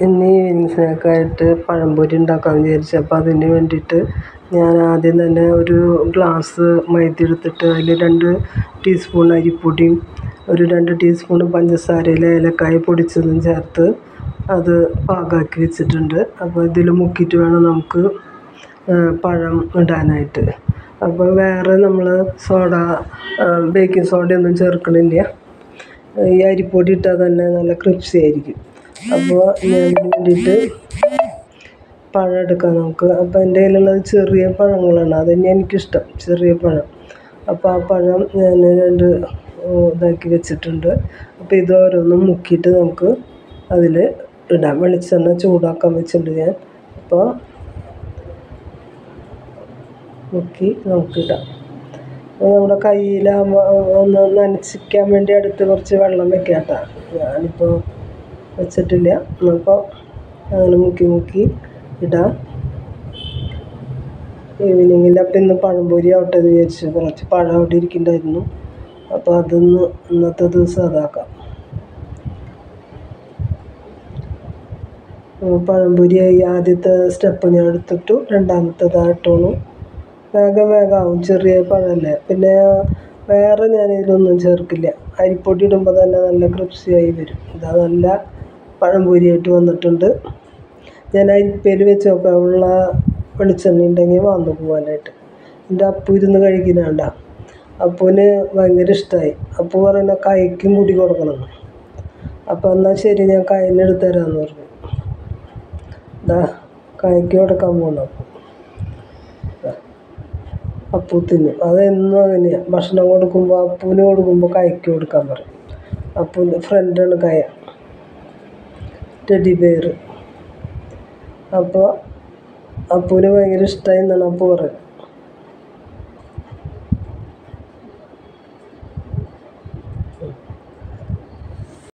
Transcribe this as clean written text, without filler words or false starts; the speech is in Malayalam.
ഇന്ന് ഈവനിങ് സ്നാക്കായിട്ട് പഴംപൊരി ഉണ്ടാക്കാമെന്ന് വിചാരിച്ചു. അപ്പോൾ അതിന് വേണ്ടിയിട്ട് ഞാൻ ആദ്യം തന്നെ ഒരു ഗ്ലാസ് മൈദ എടുത്തിട്ട് അതിൽ 2 ടീസ്പൂൺ അരിപ്പൊടിയും ഒരു 2 ടീസ്പൂൺ പഞ്ചസാരയിൽ ഏലക്കായ പൊടിച്ചതും ചേർത്ത് അത് പാകമാക്കി വെച്ചിട്ടുണ്ട്. അപ്പോൾ ഇതിൽ മുക്കിയിട്ട് വേണം നമുക്ക് പഴം ഇടാനായിട്ട്. അപ്പോൾ വേറെ നമ്മൾ ബേക്കിംഗ് സോഡയൊന്നും ചേർക്കണില്ല. ഈ അരിപ്പൊടി ഇട്ടാൽ തന്നെ നല്ല ക്രിപ്സി ആയിരിക്കും. അപ്പോൾ ഞാൻ അതിന് വേണ്ടിയിട്ട് പഴം എടുക്കാം നമുക്ക്. അപ്പോൾ എൻ്റെ കയ്യിലുള്ളത് ചെറിയ പഴങ്ങളാണ്, അതുതന്നെ എനിക്കിഷ്ടം, ചെറിയ പഴം. അപ്പോൾ ആ പഴം ഞാൻ 2 ഇതാക്കി വെച്ചിട്ടുണ്ട്. അപ്പോൾ ഇത് ഓരോന്നും മുക്കിയിട്ട് നമുക്ക് അതിൽ ഇടാം. വെളിച്ചെണ്ണ ചൂടാക്കാൻ വെച്ചിട്ടുണ്ട് ഞാൻ. അപ്പോൾ മുക്കി നമുക്കിടാം. അപ്പോൾ നമ്മുടെ കയ്യിലാകുമ്പോൾ ഒന്ന് നനച്ചിക്കാൻ വേണ്ടി അടുത്ത് കുറച്ച് വെള്ളം വെക്കാം കേട്ടോ. ഞാനിപ്പോൾ വെച്ചിട്ടില്ല. അപ്പോൾ അങ്ങനെ മുക്കി ഇടാം. ഈവനിങ്ങിൽ അപ്പം ഇന്ന് പഴംപൊരി ആവട്ടെ എന്ന് വിചാരിച്ചു. കുറച്ച് പഴം അവിടെ ഇരിക്കുന്നുണ്ടായിരുന്നു. അപ്പോൾ അതൊന്ന് ഇന്നത്തെ ദിവസം അതാക്കാം. പഴംപൊരിയായി ആദ്യത്തെ സ്റ്റെപ്പ് ഞാൻ എടുത്തിട്ടു. രണ്ടാമത്തേതായിട്ടോളൂ. വേഗം ആവും, ചെറിയ പഴമല്ലേ. പിന്നെ വേറെ ഞാൻ ഇതിലൊന്നും ചേർക്കില്ല. അരിപ്പൊടി ഇടുമ്പോൾ തന്നെ നല്ല ക്രിപ്സിയായി വരും. ഇതാ നല്ല പഴംപൊരിയായിട്ട് വന്നിട്ടുണ്ട്. ഞാൻ അരിപ്പയിൽ വെച്ച് നോക്കാം, ഉള്ള വെളിച്ചെണ്ണ ഉണ്ടെങ്കിൽ വന്നു പോകാനായിട്ട്. എൻ്റെ അപ്പു ഇരുന്ന് കഴിക്കുന്നുണ്ട. അപ്പുവിന് ഭയങ്കര ഇഷ്ടമായി. അപ്പു പറയുന്ന കൈക്കും കൂടി കൊടുക്കണമെന്ന്. അപ്പോൾ എന്നാൽ ശരി, ഞാൻ കയ്യിൽ എടുത്ത് തരാമെന്ന് പറഞ്ഞു. ഇതാ കൈക്ക് കൊടുക്കാൻ പോകണം. അപ്പു തിന്നും. അതെന്നും അങ്ങനെയാണ്. ഭക്ഷണം കൊടുക്കുമ്പോൾ അപ്പുവിന് കൊടുക്കുമ്പോൾ കൈക്ക് കൊടുക്കാൻ പറയും. അപ്പുവിൻ്റെ ഫ്രണ്ടാണ് കയ, ടെഡി ബെയർ. അപ്പോൾ അപ്പുവിന് ഭയങ്കര ഇഷ്ടമായി എന്നാണ് അപ്പു പറയുന്നത്.